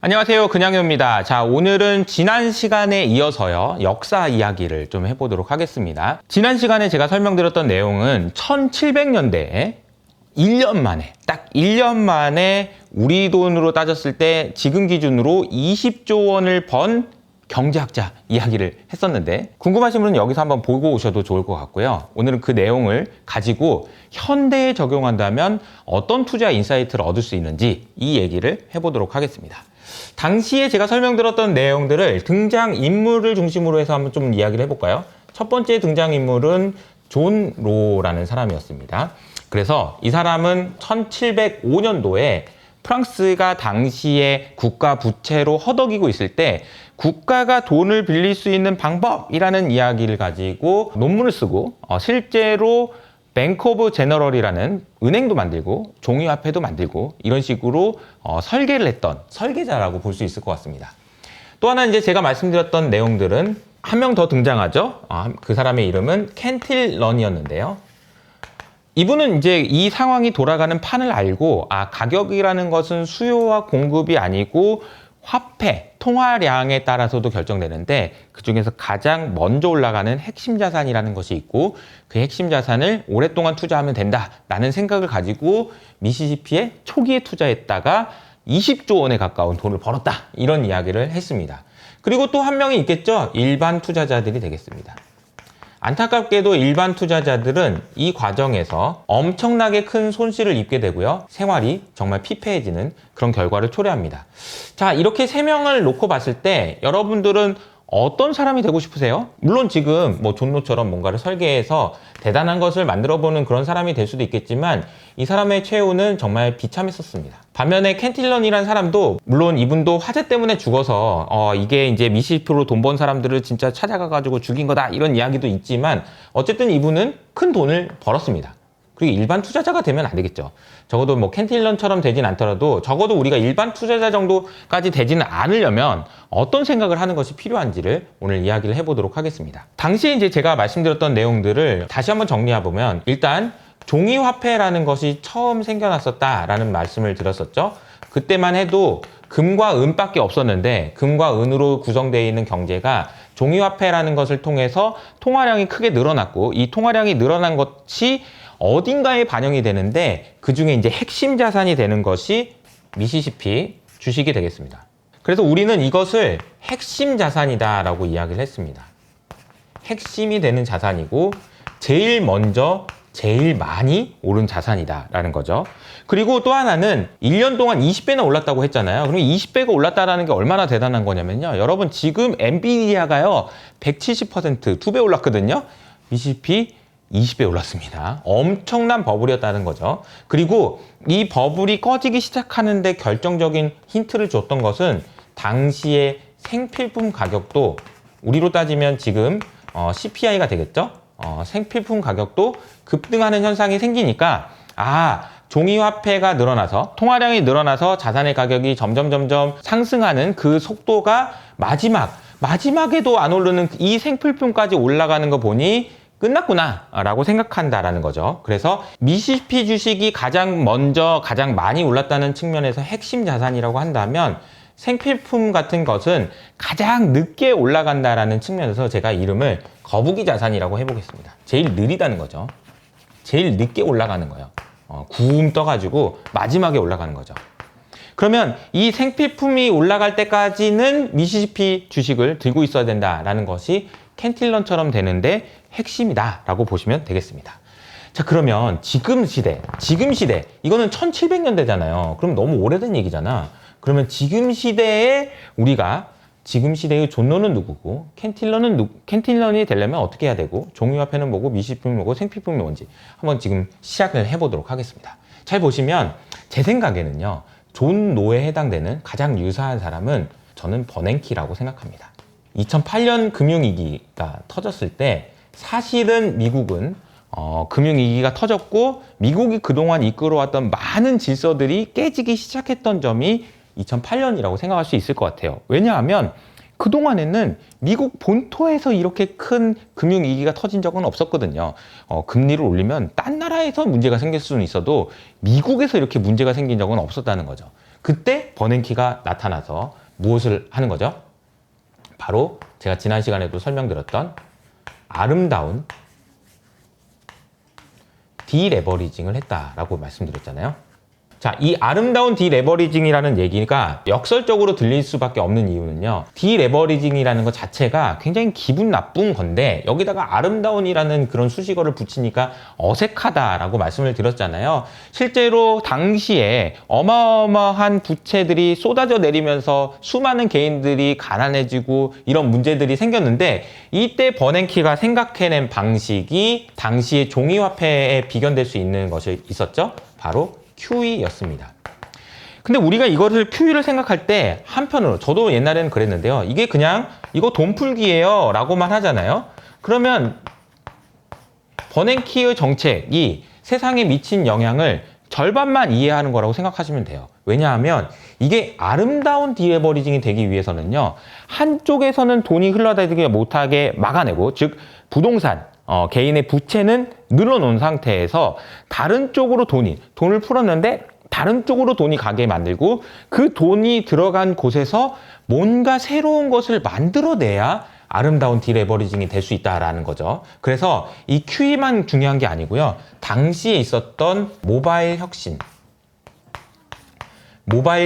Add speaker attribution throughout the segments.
Speaker 1: 안녕하세요. 그냥요입니다. 자, 오늘은 지난 시간에 이어서요, 역사 이야기를 좀 해보도록 하겠습니다. 지난 시간에 제가 설명드렸던 내용은 1700년대에 1년 만에, 딱 1년 만에 우리 돈으로 따졌을 때 지금 기준으로 20조 원을 번 경제학자 이야기를 했었는데, 궁금하신 분은 여기서 한번 보고 오셔도 좋을 것 같고요. 오늘은 그 내용을 가지고 현대에 적용한다면 어떤 투자 인사이트를 얻을 수 있는지 이 얘기를 해보도록 하겠습니다. 당시에 제가 설명드렸던 내용들을 등장인물을 중심으로 해서 한번 좀 이야기를 해볼까요? 첫 번째 등장인물은 존 로라는 사람이었습니다. 그래서 이 사람은 1705년도에 프랑스가 당시에 국가 부채로 허덕이고 있을 때 국가가 돈을 빌릴 수 있는 방법이라는 이야기를 가지고 논문을 쓰고 실제로 뱅크 오브 제너럴이라는 은행도 만들고 종이화폐도 만들고 이런 식으로 설계를 했던 설계자라고 볼 수 있을 것 같습니다. 또 하나 이제 제가 말씀드렸던 내용들은 한 명 더 등장하죠. 그 사람의 이름은 캔틸런이었는데요. 이분은 이제 이 상황이 돌아가는 판을 알고 가격이라는 것은 수요와 공급이 아니고 화폐, 통화량에 따라서도 결정되는데 그중에서 가장 먼저 올라가는 핵심 자산이라는 것이 있고 그 핵심 자산을 오랫동안 투자하면 된다라는 생각을 가지고 미시시피에 초기에 투자했다가 20조 원에 가까운 돈을 벌었다, 이런 이야기를 했습니다. 그리고 또 한 명이 있겠죠. 일반 투자자들이 되겠습니다. 안타깝게도 일반 투자자들은 이 과정에서 엄청나게 큰 손실을 입게 되고요. 생활이 정말 피폐해지는 그런 결과를 초래합니다. 자, 이렇게 세 명을 놓고 봤을 때 여러분들은 어떤 사람이 되고 싶으세요? 물론 지금 존로처럼 뭔가를 설계해서 대단한 것을 만들어보는 그런 사람이 될 수도 있겠지만 이 사람의 최후는 정말 비참했었습니다. 반면에 캔틸런이라는 사람도 물론 이분도 화재 때문에 죽어서 이게 이제 미시시피로 돈 번 사람들을 진짜 찾아가가지고 죽인 거다, 이런 이야기도 있지만 어쨌든 이분은 큰 돈을 벌었습니다. 그리고 일반 투자자가 되면 안 되겠죠. 적어도 캔틸런처럼 되진 않더라도 적어도 우리가 일반 투자자 정도까지 되지는 않으려면 어떤 생각을 하는 것이 필요한지를 오늘 이야기를 해보도록 하겠습니다. 당시에 이제 제가 말씀드렸던 내용들을 다시 한번 정리해보면, 일단 종이화폐라는 것이 처음 생겨났었다라는 말씀을 드렸었죠. 그때만 해도 금과 은밖에 없었는데 금과 은으로 구성되어 있는 경제가 종이화폐라는 것을 통해서 통화량이 크게 늘어났고, 이 통화량이 늘어난 것이 어딘가에 반영이 되는데 그 중에 이제 핵심 자산이 되는 것이 미시시피 주식이 되겠습니다. 그래서 우리는 이것을 핵심 자산이다라고 이야기를 했습니다. 핵심이 되는 자산이고 제일 먼저 제일 많이 오른 자산이다라는 거죠. 그리고 또 하나는 1년 동안 20배나 올랐다고 했잖아요. 그럼 20배가 올랐다라는 게 얼마나 대단한 거냐면요. 여러분, 지금 엔비디아가요 170% 2배 올랐거든요. 미시시피 20배 올랐습니다. 엄청난 버블이었다는 거죠. 그리고 이 버블이 꺼지기 시작하는데 결정적인 힌트를 줬던 것은 당시의 생필품 가격도, 우리로 따지면 지금 CPI가 되겠죠? 생필품 가격도 급등하는 현상이 생기니까 종이화폐가 늘어나서 통화량이 늘어나서 자산의 가격이 점점 상승하는 그 속도가 마지막에도 안 오르는 이 생필품까지 올라가는 거 보니 끝났구나 라고 생각한다라는 거죠. 그래서 미시시피 주식이 가장 먼저 가장 많이 올랐다는 측면에서 핵심 자산이라고 한다면 생필품 같은 것은 가장 늦게 올라간다라는 측면에서 제가 이름을 거북이 자산이라고 해보겠습니다. 제일 느리다는 거죠. 제일 늦게 올라가는 거예요. 구움 떠가지고 마지막에 올라가는 거죠. 그러면 이 생필품이 올라갈 때까지는 미시시피 주식을 들고 있어야 된다라는 것이 캔틸런처럼 되는데 핵심이다 라고 보시면 되겠습니다. 자, 그러면 지금 시대, 이거는 1700년대잖아요. 그럼 너무 오래된 얘기잖아. 그러면 지금 시대에 지금 시대의 존로는 누구고 캔틸런이 되려면 어떻게 해야 되고, 종이화폐는 뭐고, 미시시피는 뭐고, 생필품이 뭔지 한번 지금 시작을 해보도록 하겠습니다. 잘 보시면 제 생각에는요, 존 로에 해당되는 가장 유사한 사람은 저는 버냉키라고 생각합니다. 2008년 금융위기가 터졌을 때 사실은 미국은 금융위기가 터졌고 미국이 그동안 이끌어왔던 많은 질서들이 깨지기 시작했던 점이 2008년이라고 생각할 수 있을 것 같아요. 왜냐하면 그동안에는 미국 본토에서 이렇게 큰 금융위기가 터진 적은 없었거든요. 금리를 올리면 딴 나라에서 문제가 생길 수는 있어도 미국에서 이렇게 문제가 생긴 적은 없었다는 거죠. 그때 버냉키가 나타나서 무엇을 하는 거죠? 바로 제가 지난 시간에도 설명드렸던 아름다운 디레버리징을 했다라고 말씀드렸잖아요. 자, 이 아름다운 디레버리징이라는 얘기가 역설적으로 들릴 수밖에 없는 이유는요. 디레버리징이라는 것 자체가 굉장히 기분 나쁜 건데 여기다가 아름다운이라는 그런 수식어를 붙이니까 어색하다라고 말씀을 드렸잖아요. 실제로 당시에 어마어마한 부채들이 쏟아져 내리면서 수많은 개인들이 가난해지고 이런 문제들이 생겼는데 이때 버냉키가 생각해낸 방식이 당시에 종이화폐에 비견될 수 있는 것이 있었죠. 바로 QE였습니다. 근데 우리가 이것을 QE를 생각할 때 한편으로 저도 옛날에는 그랬는데요. 이게 그냥 이거 돈 풀기예요 라고만 하잖아요. 그러면 버냉키의 정책이 세상에 미친 영향을 절반만 이해하는 거라고 생각하시면 돼요. 왜냐하면 이게 아름다운 디레버리징이 되기 위해서는요. 한쪽에서는 돈이 흘러다니지 못하게 막아내고 즉 부동산 개인의 부채는 늘어놓은 상태에서 다른 쪽으로 돈을 풀었는데 다른 쪽으로 돈이 가게 만들고 그 돈이 들어간 곳에서 뭔가 새로운 것을 만들어내야 아름다운 디레버리징이 될 수 있다라는 거죠. 그래서 이 QE만 중요한 게 아니고요. 당시에 있었던 모바일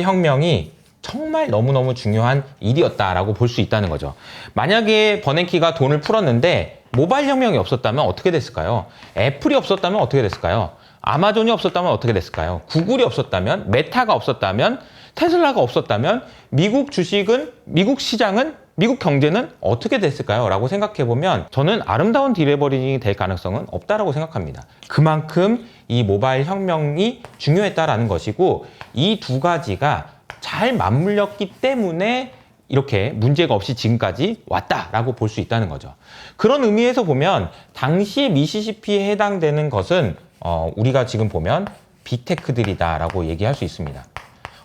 Speaker 1: 혁명이 정말 너무너무 중요한 일이었다라고 볼 수 있다는 거죠. 만약에 버냉키가 돈을 풀었는데 모바일 혁명이 없었다면 어떻게 됐을까요? 애플이 없었다면 어떻게 됐을까요? 아마존이 없었다면 어떻게 됐을까요? 구글이 없었다면, 메타가 없었다면, 테슬라가 없었다면 미국 주식은, 미국 시장은, 미국 경제는 어떻게 됐을까요? 라고 생각해보면 저는 아름다운 디레버리징이 될 가능성은 없다라고 생각합니다. 그만큼 이 모바일 혁명이 중요했다라는 것이고 이 두 가지가 잘 맞물렸기 때문에 이렇게 문제가 없이 지금까지 왔다라고 볼 수 있다는 거죠. 그런 의미에서 보면 당시에 미시시피에 해당되는 것은 우리가 지금 보면 빅테크들이다라고 얘기할 수 있습니다.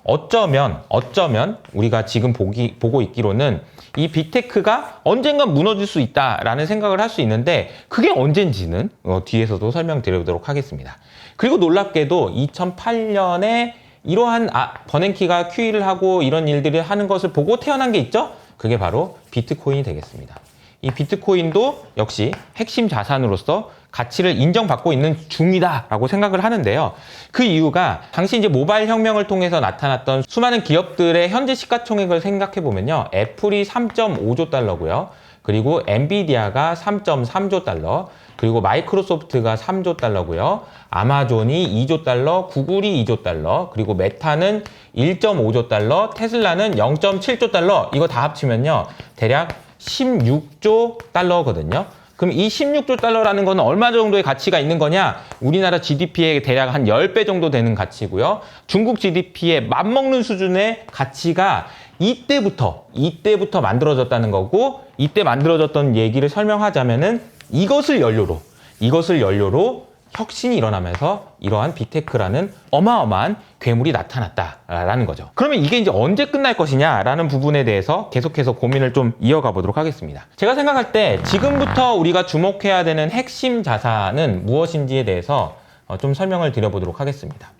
Speaker 1: 어쩌면 우리가 지금 보고 있기로는 이 빅테크가 언젠간 무너질 수 있다라는 생각을 할 수 있는데 그게 언젠지는 뒤에서도 설명드리도록 하겠습니다. 그리고 놀랍게도 2008년에 이러한 버냉키가 QE를 하고 이런 일들을 하는 것을 보고 태어난 게 있죠? 그게 바로 비트코인이 되겠습니다. 이 비트코인도 역시 핵심 자산으로서 가치를 인정받고 있는 중이다라고 생각을 하는데요. 그 이유가 당시 이제 모바일 혁명을 통해서 나타났던 수많은 기업들의 현재 시가총액을 생각해 보면요. 애플이 3.5조 달러고요. 그리고 엔비디아가 3.3조 달러, 그리고 마이크로소프트가 3조 달러고요. 아마존이 2조 달러, 구글이 2조 달러, 그리고 메타는 1.5조 달러, 테슬라는 0.7조 달러. 이거 다 합치면요. 대략 16조 달러거든요. 그럼 이 16조 달러라는 거는 얼마 정도의 가치가 있는 거냐? 우리나라 GDP의 대략 한 10배 정도 되는 가치고요. 중국 GDP에 맞먹는 수준의 가치가 이때부터 만들어졌다는 거고, 이때 만들어졌던 얘기를 설명하자면은 이것을 연료로 혁신이 일어나면서 이러한 빅테크라는 어마어마한 괴물이 나타났다라는 거죠. 그러면 이게 이제 언제 끝날 것이냐라는 부분에 대해서 계속해서 고민을 좀 이어가 보도록 하겠습니다. 제가 생각할 때 지금부터 우리가 주목해야 되는 핵심 자산은 무엇인지에 대해서 좀 설명을 드려보도록 하겠습니다.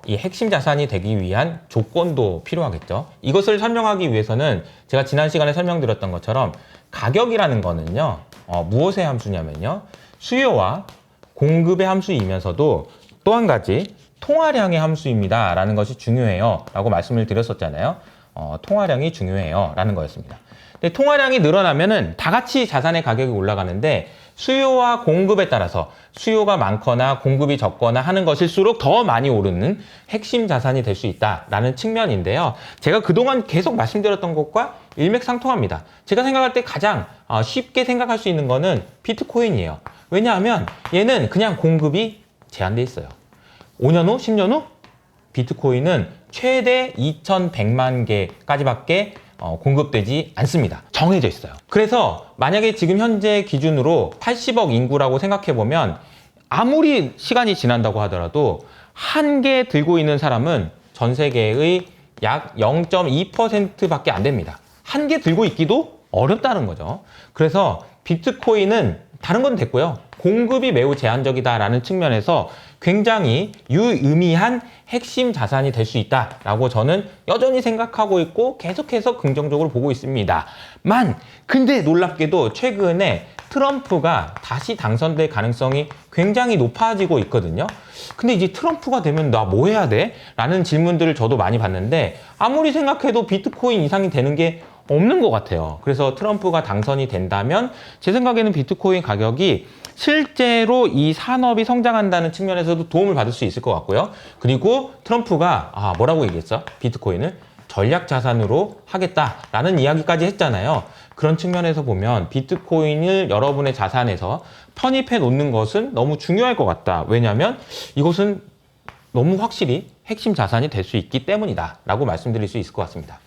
Speaker 1: 이 핵심 자산이 되기 위한 조건도 필요하겠죠. 이것을 설명하기 위해서는 제가 지난 시간에 설명드렸던 것처럼 가격이라는 거는요, 무엇의 함수냐면요, 수요와 공급의 함수이면서도 또 한 가지 통화량의 함수입니다 라는 것이 중요해요 라고 말씀을 드렸었잖아요. 통화량이 중요해요 라는 거였습니다. 근데 통화량이 늘어나면은 다 같이 자산의 가격이 올라가는데 수요와 공급에 따라서 수요가 많거나 공급이 적거나 하는 것일수록 더 많이 오르는 핵심 자산이 될 수 있다라는 측면인데요. 제가 그동안 계속 말씀드렸던 것과 일맥상통합니다. 제가 생각할 때 가장 쉽게 생각할 수 있는 거는 비트코인이에요. 왜냐하면 얘는 그냥 공급이 제한돼 있어요. 5년 후, 10년 후 비트코인은 최대 2100만 개까지밖에 공급되지 않습니다. 정해져 있어요. 그래서 만약에 지금 현재 기준으로 80억 인구라고 생각해보면 아무리 시간이 지난다고 하더라도 한 개 들고 있는 사람은 전 세계의 약 0.2%밖에 안 됩니다. 한 개 들고 있기도 어렵다는 거죠. 그래서 비트코인은 다른 건 됐고요. 공급이 매우 제한적이다라는 측면에서 굉장히 유의미한 핵심 자산이 될 수 있다라고 저는 여전히 생각하고 있고 계속해서 긍정적으로 보고 있습니다. 근데 놀랍게도 최근에 트럼프가 다시 당선될 가능성이 굉장히 높아지고 있거든요. 근데 이제 트럼프가 되면 나 뭐 해야 돼? 라는 질문들을 저도 많이 받는데 아무리 생각해도 비트코인 이상이 되는 게 없는 것 같아요. 그래서 트럼프가 당선이 된다면 제 생각에는 비트코인 가격이 실제로 이 산업이 성장한다는 측면에서도 도움을 받을 수 있을 것 같고요. 그리고 트럼프가 뭐라고 얘기했어? 비트코인을 전략 자산으로 하겠다라는 이야기까지 했잖아요. 그런 측면에서 보면 비트코인을 여러분의 자산에서 편입해 놓는 것은 너무 중요할 것 같다. 왜냐하면 이것은 너무 확실히 핵심 자산이 될 수 있기 때문이다 라고 말씀드릴 수 있을 것 같습니다.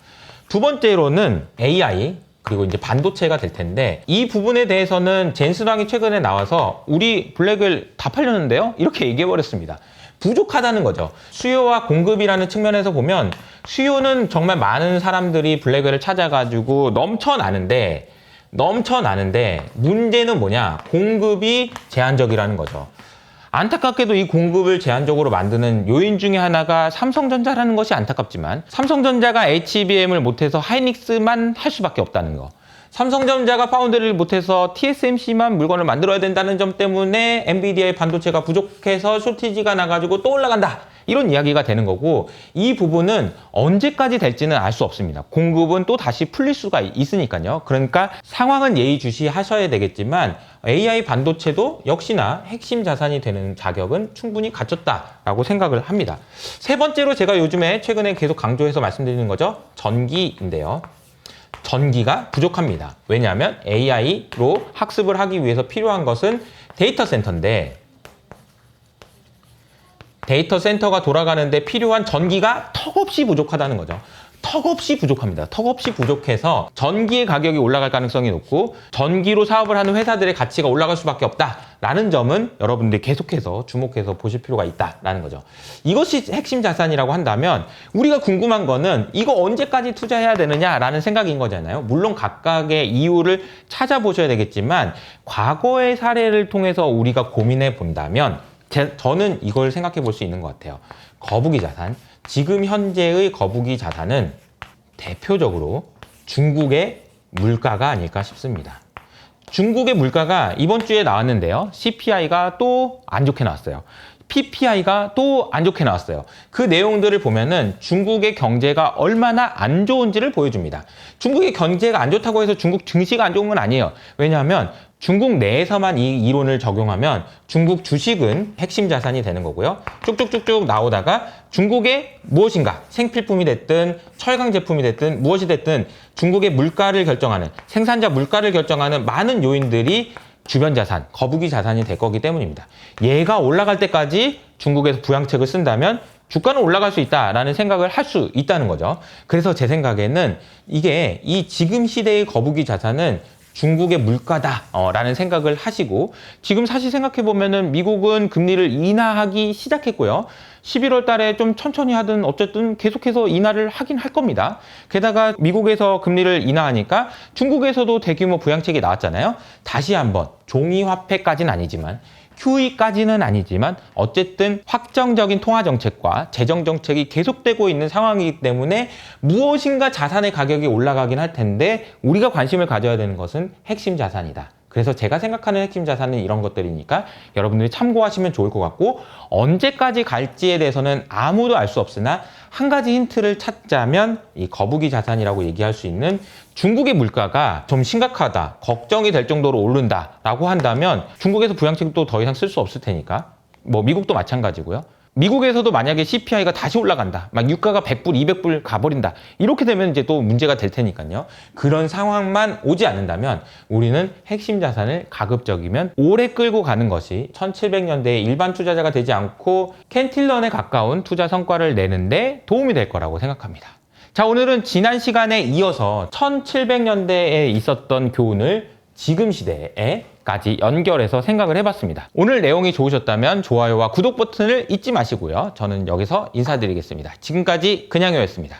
Speaker 1: 두 번째로는 AI 그리고 이제 반도체가 될 텐데 이 부분에 대해서는 젠스랑이 최근에 나와서 우리 블랙을 다 팔렸는데요? 이렇게 얘기해 버렸습니다. 부족하다는 거죠. 수요와 공급이라는 측면에서 보면 수요는 정말 많은 사람들이 블랙을 찾아가지고 넘쳐나는데 문제는 뭐냐? 공급이 제한적이라는 거죠. 안타깝게도 이 공급을 제한적으로 만드는 요인 중에 하나가 삼성전자라는 것이 안타깝지만 삼성전자가 HBM을 못해서 하이닉스만 할 수밖에 없다는 거. 삼성전자가 파운드리를 못해서 TSMC만 물건을 만들어야 된다는 점 때문에 엔비디아의 반도체가 부족해서 쇼티지가 나가지고 또 올라간다. 이런 이야기가 되는 거고 이 부분은 언제까지 될지는 알 수 없습니다. 공급은 또 다시 풀릴 수가 있으니까요. 그러니까 상황은 예의주시하셔야 되겠지만 AI 반도체도 역시나 핵심 자산이 되는 자격은 충분히 갖췄다라고 생각을 합니다. 세 번째로 제가 요즘에 최근에 계속 강조해서 말씀드리는 거죠. 전기인데요. 전기가 부족합니다. 왜냐하면 AI로 학습을 하기 위해서 필요한 것은 데이터 센터인데 데이터 센터가 돌아가는데 필요한 전기가 턱없이 부족하다는 거죠. 턱없이 부족합니다. 턱없이 부족해서 전기의 가격이 올라갈 가능성이 높고 전기로 사업을 하는 회사들의 가치가 올라갈 수밖에 없다라는 점은 여러분들이 계속해서 주목해서 보실 필요가 있다라는 거죠. 이것이 핵심 자산이라고 한다면 우리가 궁금한 거는 이거 언제까지 투자해야 되느냐라는 생각인 거잖아요. 물론 각각의 이유를 찾아보셔야 되겠지만 과거의 사례를 통해서 우리가 고민해 본다면 저는 이걸 생각해 볼 수 있는 것 같아요. 거북이 자산. 지금 현재의 거북이 자산은 대표적으로 중국의 물가가 아닐까 싶습니다. 중국의 물가가 이번 주에 나왔는데요. CPI가 또 안 좋게 나왔어요. PPI가 또 안 좋게 나왔어요. 그 내용들을 보면은 중국의 경제가 얼마나 안 좋은지를 보여줍니다. 중국의 경제가 안 좋다고 해서 중국 증시가 안 좋은 건 아니에요. 왜냐하면 중국 내에서만 이 이론을 적용하면 중국 주식은 핵심 자산이 되는 거고요. 쭉쭉쭉쭉 나오다가 중국의 무엇인가 생필품이 됐든 철강 제품이 됐든 무엇이 됐든 중국의 물가를 결정하는 생산자 물가를 결정하는 많은 요인들이 주변 자산, 거북이 자산이 될 거기 때문입니다. 얘가 올라갈 때까지 중국에서 부양책을 쓴다면 주가는 올라갈 수 있다라는 생각을 할 수 있다는 거죠. 그래서 제 생각에는 이게 이 지금 시대의 거북이 자산은 중국의 물가다라는 생각을 하시고 지금 사실 생각해보면은 미국은 금리를 인하하기 시작했고요. 11월 달에 좀 천천히 하든 어쨌든 계속해서 인하를 하긴 할 겁니다. 게다가 미국에서 금리를 인하하니까 중국에서도 대규모 부양책이 나왔잖아요. 다시 한번 종이화폐까지는 아니지만 QE까지는 아니지만 어쨌든 확정적인 통화정책과 재정정책이 계속되고 있는 상황이기 때문에 무엇인가 자산의 가격이 올라가긴 할 텐데 우리가 관심을 가져야 되는 것은 핵심 자산이다. 그래서 제가 생각하는 핵심 자산은 이런 것들이니까 여러분들이 참고하시면 좋을 것 같고 언제까지 갈지에 대해서는 아무도 알 수 없으나 한 가지 힌트를 찾자면 이 거북이 자산이라고 얘기할 수 있는 중국의 물가가 좀 심각하다, 걱정이 될 정도로 오른다라고 한다면 중국에서 부양책도 더 이상 쓸 수 없을 테니까 뭐 미국도 마찬가지고요. 미국에서도 만약에 CPI가 다시 올라간다. 막 유가가 100불, 200불 가버린다. 이렇게 되면 이제 또 문제가 될 테니까요. 그런 상황만 오지 않는다면 우리는 핵심 자산을 가급적이면 오래 끌고 가는 것이 1700년대의 일반 투자자가 되지 않고 켄틸런에 가까운 투자 성과를 내는데 도움이 될 거라고 생각합니다. 자, 오늘은 지난 시간에 이어서 1700년대에 있었던 교훈을 지금 시대에까지 연결해서 생각을 해봤습니다. 오늘 내용이 좋으셨다면 좋아요와 구독 버튼을 잊지 마시고요. 저는 여기서 인사드리겠습니다. 지금까지 그냥이었습니다.